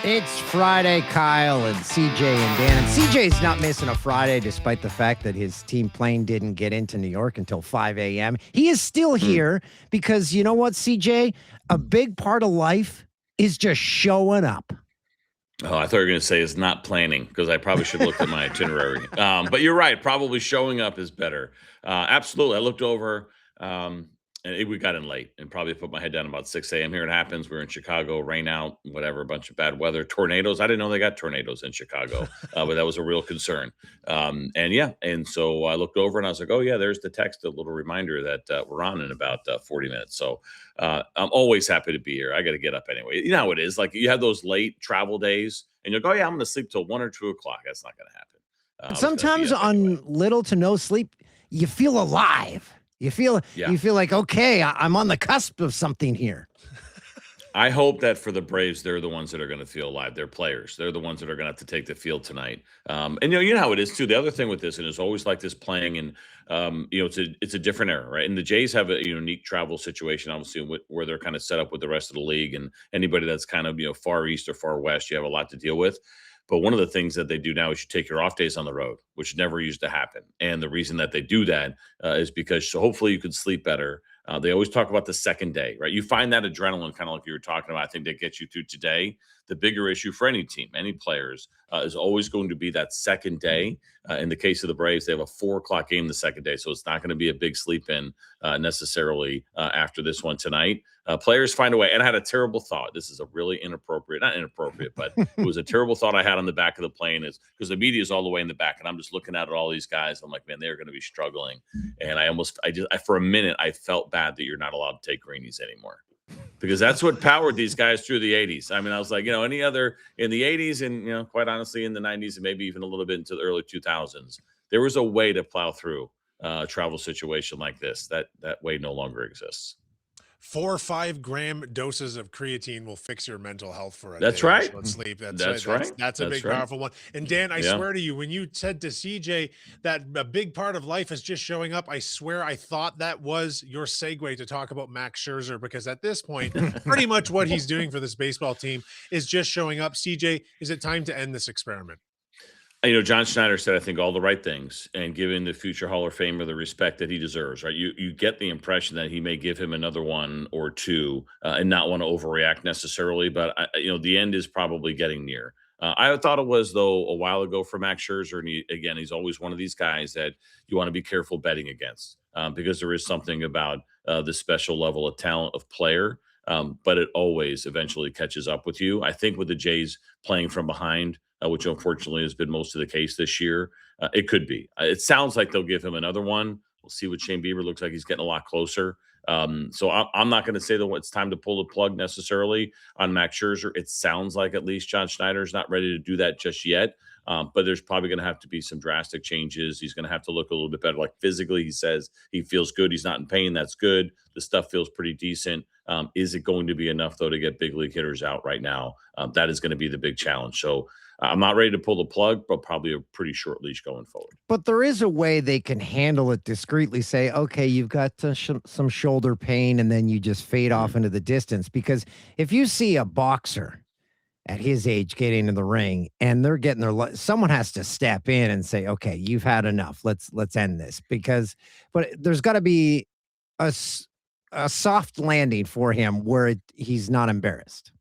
It's Friday, Kyle and CJ and Dan. And CJ's not missing a Friday despite the fact that his team plane didn't get into New York until 5 a.m. He is still here because you know what, CJ? A big part of life is just showing up. Oh, I thought you were going to say is not planning because I probably should look at my itinerary. But you're right. Probably showing up is better. Absolutely. I looked over and we got in late and probably put my head down about 6 a.m. Here it happens. We're in Chicago, rain out, whatever, a bunch of bad weather, tornadoes. I didn't know they got tornadoes in Chicago, but that was a real concern. And so I looked over and I was like, oh, yeah, there's the text, a little reminder that we're on in about 40 minutes. So I'm always happy to be here. I got to get up anyway. You know how it is. Like you have those late travel days and you'll go, yeah, I'm going to sleep till 1 or 2 o'clock. That's not going to happen. Sometimes on little to no sleep, you feel alive. You feel like, okay, I'm on the cusp of something here. I hope that for the Braves, they're the ones that are going to feel alive. They're players. They're the ones that are going to have to take the field tonight. And you know how it is too. The other thing with this, and it's always like this playing, and it's a different era, right? And the Jays have a unique travel situation, obviously, where they're kind of set up with the rest of the league, and anybody that's kind of far east or far west, you have a lot to deal with. But one of the things that they do now is you take your off days on the road, which never used to happen. And the reason that they do that is because hopefully you could sleep better. They always talk about the second day, right? You find that adrenaline, kind of like you were talking about, I think that gets you through today. The bigger issue for any team, any players, is always going to be that second day. In the case of the Braves, they have a 4 o'clock game the second day. So it's not going to be a big sleep in necessarily after this one tonight. Players find a way. And I had a terrible thought. This is a really not inappropriate, but it was a terrible thought I had on the back of the plane is because the media is all the way in the back. And I'm just looking at all these guys. I'm like, man, they're going to be struggling. And for a minute, I felt bad that you're not allowed to take greenies anymore. Because that's what powered these guys through the 80s. I mean, I was like, any other in the 80s and, quite honestly, in the 90s and maybe even a little bit into the early 2000s, there was a way to plow through a travel situation like this. That way no longer exists. 4 or 5 gram doses of creatine will fix your mental health for a day. That's right. Sleep. That's right. That's a big, powerful one. And Dan, I swear to you, when you said to CJ that a big part of life is just showing up, I swear I thought that was your segue to talk about Max Scherzer, because at this point, pretty much what he's doing for this baseball team is just showing up. CJ, is it time to end this experiment? John Schneider said, I think, all the right things and giving the future Hall of Famer the respect that he deserves, right? You get the impression that he may give him another 1 or 2 and not want to overreact necessarily. But, the end is probably getting near. I thought it was, though, a while ago for Max Scherzer. And he's always one of these guys that you want to be careful betting against because there is something about the special level of talent of player. But it always eventually catches up with you. I think with the Jays playing from behind, which unfortunately has been most of the case this year, it could be. It sounds like they'll give him another one. We'll see what Shane Bieber looks like. He's getting a lot closer. So I'm not going to say that it's time to pull the plug necessarily on Max Scherzer. It sounds like at least John Schneider's not ready to do that just yet. But there's probably going to have to be some drastic changes. He's going to have to look a little bit better. Like physically, he says he feels good. He's not in pain. That's good. The stuff feels pretty decent. Is it going to be enough, though, to get big league hitters out right now? That is going to be the big challenge. So I'm not ready to pull the plug, but probably a pretty short leash going forward. But there is a way they can handle it discreetly. Say, okay, you've got some shoulder pain, and then you just fade off into the distance. Because if you see a boxer at his age get into the ring and they're getting someone has to step in and say, okay, you've had enough. Let's end this. But there's got to be a soft landing for him where he's not embarrassed.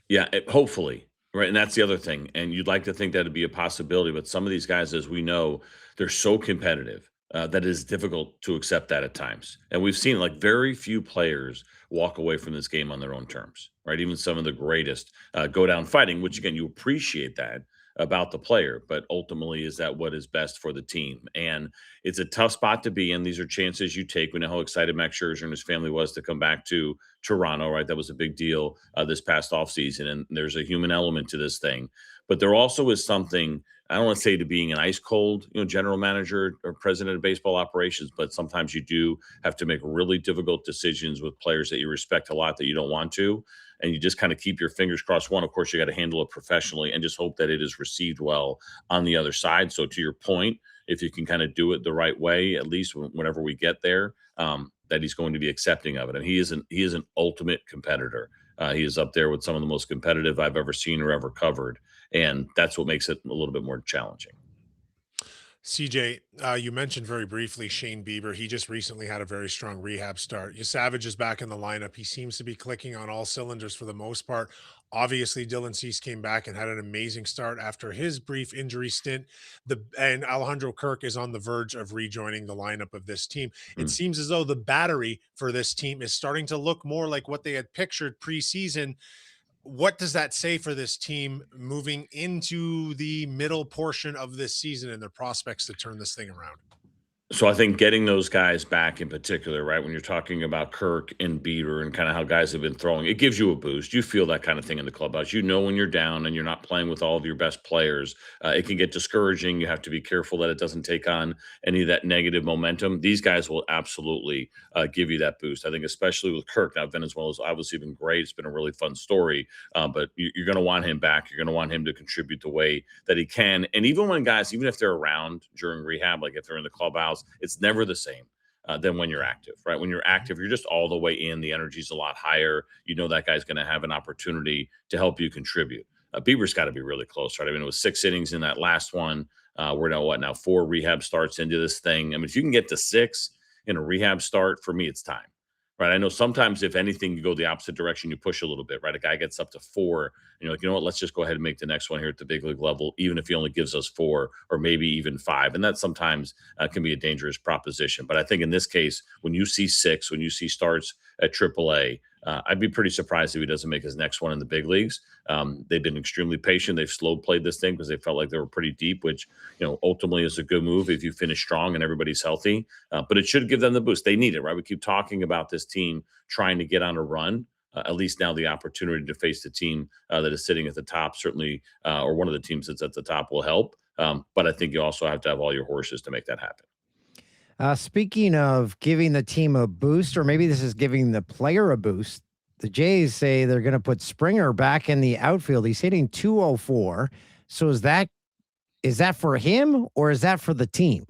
Yeah, hopefully. Right. And that's the other thing. And you'd like to think that'd be a possibility. But some of these guys, as we know, they're so competitive that it is difficult to accept that at times. And we've seen like very few players walk away from this game on their own terms. Right. Even some of the greatest go down fighting, which, again, you appreciate that about the player. But ultimately, is that what is best for the team? And it's a tough spot to be in. These are chances you take. We know how excited Max Scherzer and his family was to come back to Toronto, right? That was a big deal this past offseason. And there's a human element to this thing. But there also is something, I don't want to say to being an ice cold, general manager or president of baseball operations, but sometimes you do have to make really difficult decisions with players that you respect a lot that you don't want to. And you just kind of keep your fingers crossed. One, of course, you got to handle it professionally and just hope that it is received well on the other side. So to your point, if you can kind of do it the right way, at least whenever we get there, that he's going to be accepting of it. And he is an ultimate competitor. He is up there with some of the most competitive I've ever seen or ever covered, and that's what makes it a little bit more challenging. CJ, you mentioned very briefly Shane Bieber. He just recently had a very strong rehab start. Savage is back in the lineup. He seems to be clicking on all cylinders for the most part. Obviously, Dylan Cease came back and had an amazing start after his brief injury stint. And Alejandro Kirk is on the verge of rejoining the lineup of this team. It Mm. seems as though the battery for this team is starting to look more like what they had pictured preseason. What does that say for this team moving into the middle portion of this season and their prospects to turn this thing around? So I think getting those guys back in particular, right? When you're talking about Kirk and Bieber and kind of how guys have been throwing, it gives you a boost. You feel that kind of thing in the clubhouse. You know when you're down and you're not playing with all of your best players, it can get discouraging. You have to be careful that it doesn't take on any of that negative momentum. These guys will absolutely give you that boost. I think especially with Kirk. Now Venezuela's obviously been great. It's been a really fun story, but you're going to want him back. You're going to want him to contribute the way that he can. And even when guys, even if they're around during rehab, like if they're in the clubhouse, it's never the same than when you're active, right? When you're active, you're just all the way in. The energy's a lot higher. You know that guy's going to have an opportunity to help you contribute. Bieber's got to be really close, right? I mean, it was 6 innings in that last one. We're now 4 rehab starts into this thing. I mean, if you can get to 6 in a rehab start, for me, it's time. Right. I know sometimes, if anything, you go the opposite direction, you push a little bit, right? A guy gets up to 4, and you're like, you know what, let's just go ahead and make the next one here at the big league level, even if he only gives us 4 or maybe even 5. And that sometimes can be a dangerous proposition. But I think in this case, when you see 6, when you see starts at AAA, I'd be pretty surprised if he doesn't make his next one in the big leagues. They've been extremely patient. They've slow played this thing because they felt like they were pretty deep, which, ultimately is a good move if you finish strong and everybody's healthy. But it should give them the boost. They need it, right? We keep talking about this team trying to get on a run. At least now the opportunity to face the team that is sitting at the top, certainly, or one of the teams that's at the top, will help. But I think you also have to have all your horses to make that happen. Speaking of giving the team a boost, or maybe this is giving the player a boost, the Jays say they're going to put Springer back in the outfield. He's hitting 204. So is that for him or is that for the team?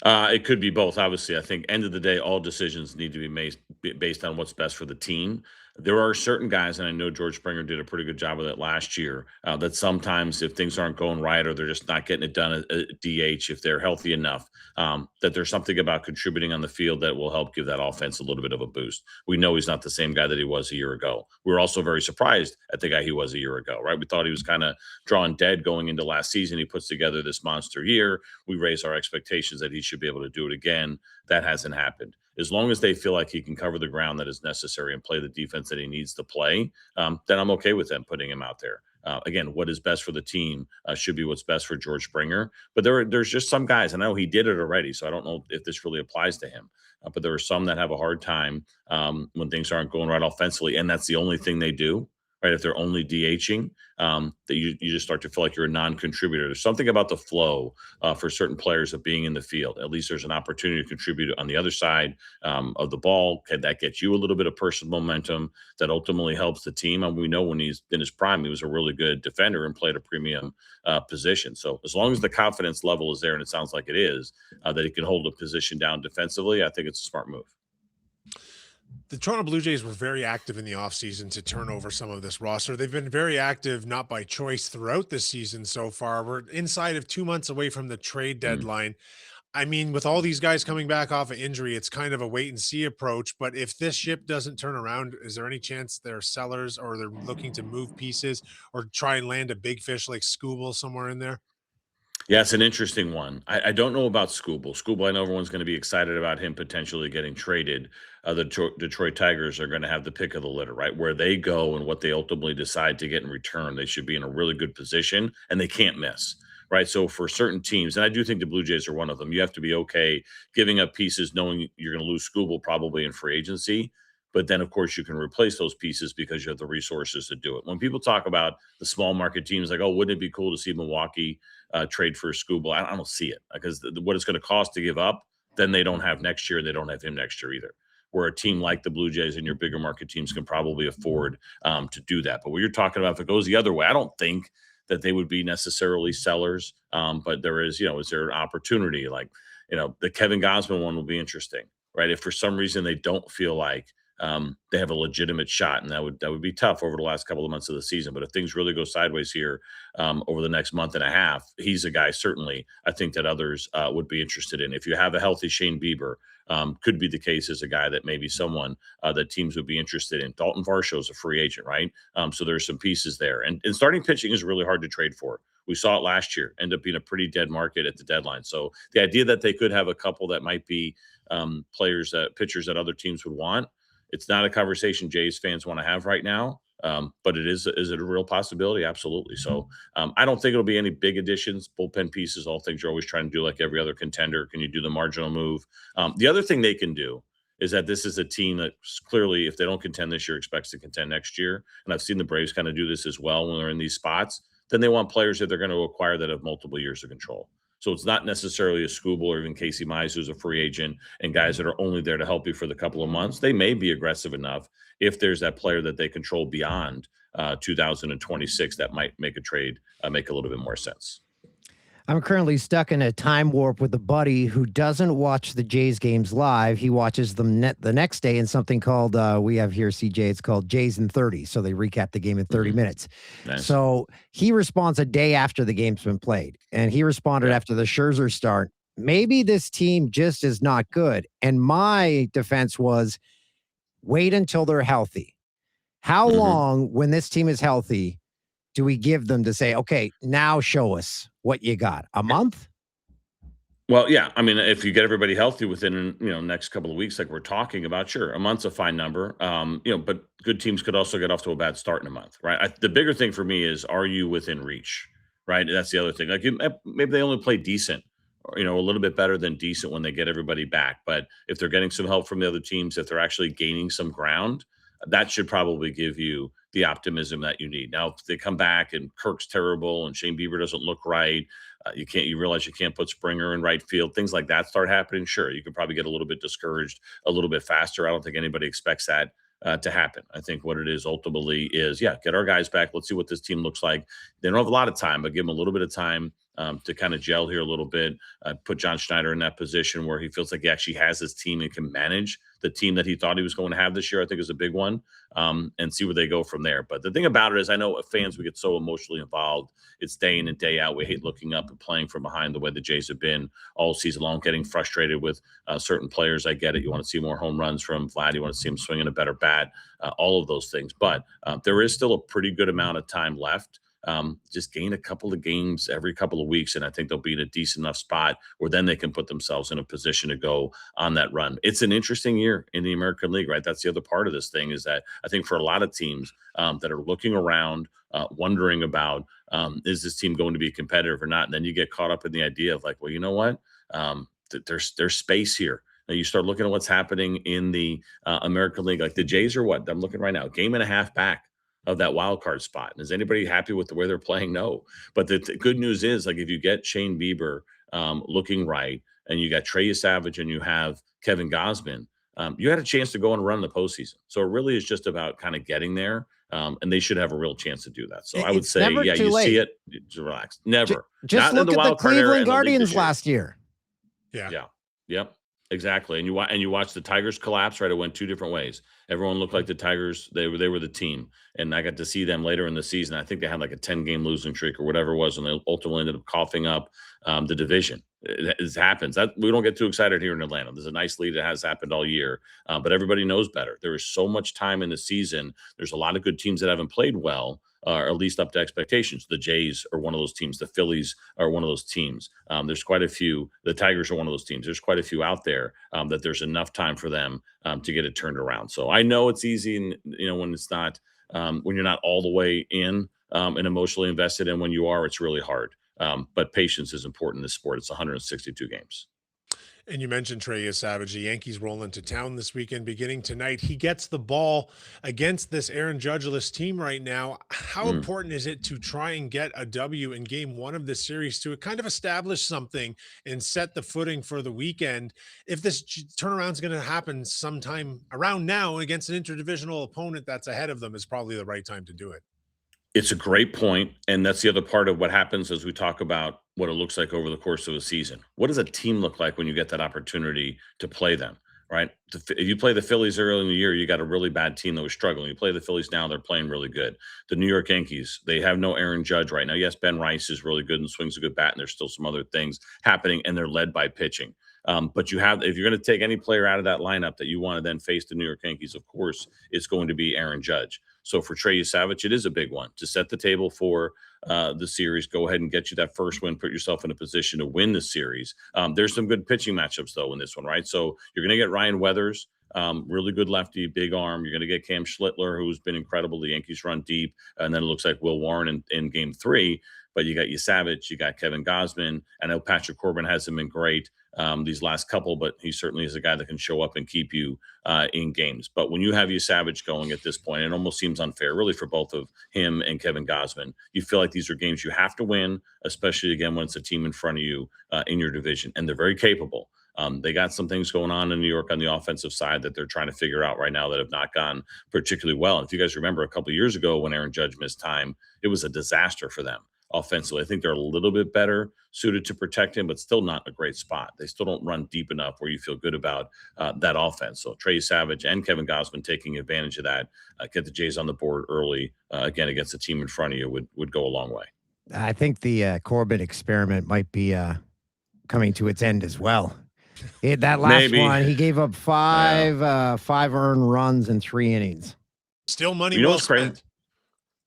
It could be both. Obviously, I think end of the day, all decisions need to be made based on what's best for the team. There are certain guys, and I know George Springer did a pretty good job of that last year, that sometimes if things aren't going right or they're just not getting it done at DH, if they're healthy enough, that there's something about contributing on the field that will help give that offense a little bit of a boost. We know he's not the same guy that he was a year ago. We were also very surprised at the guy he was a year ago, right? We thought he was kind of drawing dead going into last season. He puts together this monster year. We raise our expectations that he should be able to do it again. That hasn't happened. As long as they feel like he can cover the ground that is necessary and play the defense that he needs to play, then I'm okay with them putting him out there. Again, what is best for the team should be what's best for George Springer. But there's just some guys, I know he did it already, so I don't know if this really applies to him. But there are some that have a hard time when things aren't going right offensively, and that's the only thing they do. Right, if they're only DHing, that you just start to feel like you're a non-contributor. There's something about the flow for certain players of being in the field. At least there's an opportunity to contribute on the other side of the ball. That gets you a little bit of personal momentum that ultimately helps the team. And we know when he's in his prime, he was a really good defender and played a premium position. So as long as the confidence level is there, and it sounds like it is, that he can hold a position down defensively, I think it's a smart move. The Toronto Blue Jays were very active in the offseason to turn over some of this roster. They've been very active, not by choice, throughout this season so far. We're inside of 2 months away from the trade deadline. I mean, with all these guys coming back off of injury, it's kind of a wait and see approach. But if this ship doesn't turn around, is there any chance they're sellers or they're looking to move pieces or try and land a big fish like Scooble somewhere in there? Yeah, it's an interesting one. I don't know about Scooble. Scooble, I know everyone's going to be excited about him potentially getting traded. The Detroit Tigers are going to have the pick of the litter, right? Where they go and what they ultimately decide to get in return, they should be in a really good position and they can't miss, right? So for certain teams, and I do think the Blue Jays are one of them, you have to be okay giving up pieces knowing you're going to lose Scooble probably in free agency. But then, of course, you can replace those pieces because you have the resources to do it. When people talk about the small market teams, like, oh, wouldn't it be cool to see Milwaukee trade for Scooble? I don't see it because what it's going to cost to give up, then they don't have next year. They don't have him next year either. Where a team like the Blue Jays and your bigger market teams can probably afford to do that. But what you're talking about, if it goes the other way, I don't think that they would be necessarily sellers. But there is, is there an opportunity? Like, the Kevin Gausman one will be interesting, right? If for some reason they don't feel like they have a legitimate shot, and that would be tough over the last couple of months of the season. But if things really go sideways here over the next month and a half, he's a guy certainly I think that others would be interested in. If you have a healthy Shane Bieber, could be the case as a guy that maybe someone that teams would be interested in. Dalton Varsho's a free agent, right? So there's some pieces there, and starting pitching is really hard to trade for. We saw it last year, end up being a pretty dead market at the deadline. So the idea that they could have a couple that might be pitchers that other teams would want, it's not a conversation Jays fans want to have right now. But is it a real possibility? Absolutely. So I don't think it'll be any big additions, bullpen pieces, all things you're always trying to do like every other contender. Can you do the marginal move? The other thing they can do is that this is a team that clearly, if they don't contend this year, expects to contend next year. And I've seen the Braves kind of do this as well when they're in these spots. Then they want players that they're going to acquire that have multiple years of control. So it's not necessarily a Skubal or even Casey Mize, who's a free agent, and guys that are only there to help you for the couple of months. They may be aggressive enough if there's that player that they control beyond 2026 that might make a trade make a little bit more sense. I'm currently stuck in a time warp with a buddy who doesn't watch the Jays games live. He watches them the next day in something called, we have here, CJ, it's called Jays in 30. So they recap the game in 30 minutes. Nice. So he responds a day after the game's been played. And he responded after the Scherzer start, maybe this team just is not good. And my defense was, wait until they're healthy. How long, when this team is healthy, do we give them to say, okay, now show us what you got? A month? Well, yeah. I mean, if you get everybody healthy within, next couple of weeks, like we're talking about, sure, a month's a fine number. But good teams could also get off to a bad start in a month, right? The bigger thing for me is, are you within reach, right? That's the other thing. Like maybe they only play decent, or, a little bit better than decent when they get everybody back. But if they're getting some help from the other teams, if they're actually gaining some ground, that should probably give you the optimism that you need. Now, if they come back and Kirk's terrible and Shane Bieber doesn't look right, you realize you can't put Springer in right field, things like that start happening. Sure, you can probably get a little bit discouraged a little bit faster. I don't think anybody expects that to happen. I think what it is ultimately is, get our guys back. Let's see what this team looks like. They don't have a lot of time, but give them a little bit of time to kind of gel here a little bit. Put John Schneider in that position where he feels like he actually has his team and can manage the team that he thought he was going to have this year, I think is a big one, and see where they go from there. But the thing about it is, I know fans, we get so emotionally involved. It's day in and day out. We hate looking up and playing from behind the way the Jays have been all season long, getting frustrated with certain players. I get it. You want to see more home runs from Vlad. You want to see him swinging a better bat, all of those things. But there is still a pretty good amount of time left. Just gain a couple of games every couple of weeks, and I think they'll be in a decent enough spot where then they can put themselves in a position to go on that run. It's an interesting year in the American League, right? That's the other part of this thing, is that I think for a lot of teams that are looking around, wondering about, is this team going to be competitive or not? And then you get caught up in the idea of like, well, you know what? There's space here. Now you start looking at what's happening in the American League. Like the Jays are what? I'm looking right now, game and a half back of that wild card spot. And is anybody happy with the way they're playing? No. But the good news is, like, if you get Shane Bieber looking right, and you got Trey Savage and you have Kevin Gausman, you had a chance to go and run in the postseason. So it really is just about kind of getting there. And they should have a real chance to do that. So I would say, you see it, just relax. Never. Just look at the Cleveland Guardians last year. Yeah. Yep. Exactly. And you watch the Tigers collapse, right? It went two different ways. Everyone looked like the Tigers, they were the team. And I got to see them later in the season. I think they had like a 10-game losing streak or whatever it was, and they ultimately ended up coughing up the division. It happens. That we don't get too excited here in Atlanta. There's a nice lead that has happened all year, but everybody knows better. There is so much time in the season. There's a lot of good teams that haven't played well, or at least up to expectations. The Jays are one of those teams. The Phillies are one of those teams. There's quite a few. The Tigers are one of those teams. There's quite a few out there that there's enough time for them to get it turned around. So I know it's easy, and when it's not, when you're not all the way in and emotionally invested in. When you are, it's really hard. But patience is important in this sport. It's 162 games. And you mentioned Trey Savage. The Yankees roll into town this weekend, beginning tonight. He gets the ball against this Aaron Judge-less team right now. How important is it to try and get a W in game one of this series to kind of establish something and set the footing for the weekend? If this turnaround is going to happen sometime around now against an interdivisional opponent that's ahead of them, is probably the right time to do it. It's a great point, and that's the other part of what happens as we talk about what it looks like over the course of a season. What does a team look like when you get that opportunity to play them, right? If you play the Phillies early in the year, you got a really bad team that was struggling. You play the Phillies now, they're playing really good. The New York Yankees, they have no Aaron Judge right now. Yes, Ben Rice is really good and swings a good bat, and there's still some other things happening, and they're led by pitching. But if you're going to take any player out of that lineup that you want to then face the New York Yankees, of course, it's going to be Aaron Judge. So for Trey Savage, it is a big one to set the table for the series. Go ahead and get you that first win. Put yourself in a position to win the series. There's some good pitching matchups though in this one, right? So you're going to get Ryan Weathers, really good lefty, big arm. You're going to get Cam Schlittler, who's been incredible. The Yankees run deep, and then it looks like Will Warren in Game 3. But you got Savage, you got Kevin Gausman. I know Patrick Corbin hasn't been great these last couple, but he certainly is a guy that can show up and keep you in games. But when you have Savage going at this point, it almost seems unfair, really, for both of him and Kevin Gausman. You feel like these are games you have to win, especially, again, when it's a team in front of you in your division. And they're very capable. They got some things going on in New York on the offensive side that they're trying to figure out right now that have not gone particularly well. And if you guys remember a couple of years ago when Aaron Judge missed time, it was a disaster for them offensively. I think they're a little bit better suited to protect him, but still not in a great spot. They still don't run deep enough where you feel good about that offense. So Trey Savage and Kevin Gausman taking advantage of that, get the Jays on the board early, again, against a team in front of you would go a long way. I think the Corbin experiment might be coming to its end as well. That last one, he gave up five earned runs in 3 innings. Still money well spent.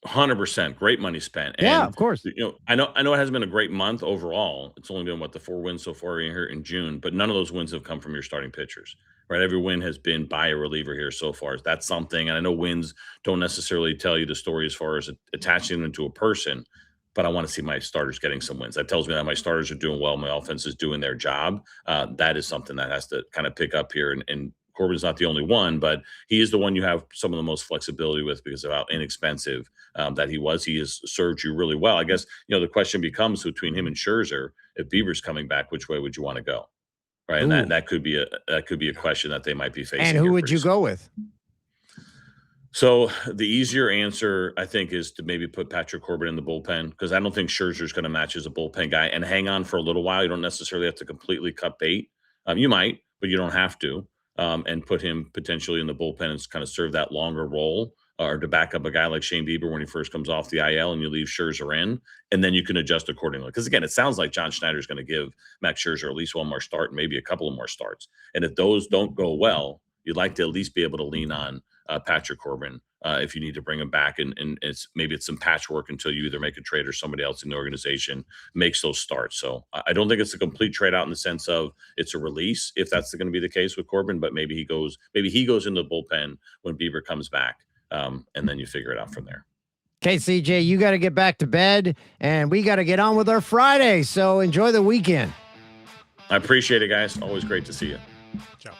100% great money spent. And, yeah, of course. I know it hasn't been a great month overall. It's only been the 4 wins so far here in June, but none of those wins have come from your starting pitchers, right? Every win has been by a reliever here so far. That's something. And I know wins don't necessarily tell you the story as far as attaching them to a person, but I want to see my starters getting some wins. That tells me that my starters are doing well. My offense is doing their job. That is something that has to kind of pick up here. And Corbin's not the only one, but he is the one you have some of the most flexibility with because of how inexpensive that he was. He has served you really well. I guess, the question becomes between him and Scherzer, if Bieber's coming back, which way would you want to go? Right. Ooh. And that could be a question that they might be facing. And who would you go with? So the easier answer, I think, is to maybe put Patrick Corbin in the bullpen because I don't think Scherzer's going to match as a bullpen guy and hang on for a little while. You don't necessarily have to completely cut bait. You might, but you don't have to. And put him potentially in the bullpen and kind of serve that longer role or to back up a guy like Shane Bieber when he first comes off the IL and you leave Scherzer in, and then you can adjust accordingly. Because, again, it sounds like John Schneider is going to give Max Scherzer at least one more start and maybe a couple of more starts. And if those don't go well, you'd like to at least be able to lean on Patrick Corbin if you need to bring him back. And it's some patchwork until you either make a trade or somebody else in the organization makes those starts. So I don't think it's a complete trade out in the sense of it's a release if that's going to be the case with Corbin, but maybe he goes into the bullpen when Bieber comes back. And then you figure it out from there. Okay, CJ, you got to get back to bed and we got to get on with our Friday. So enjoy the weekend. I appreciate it, guys. Always great to see you. Ciao.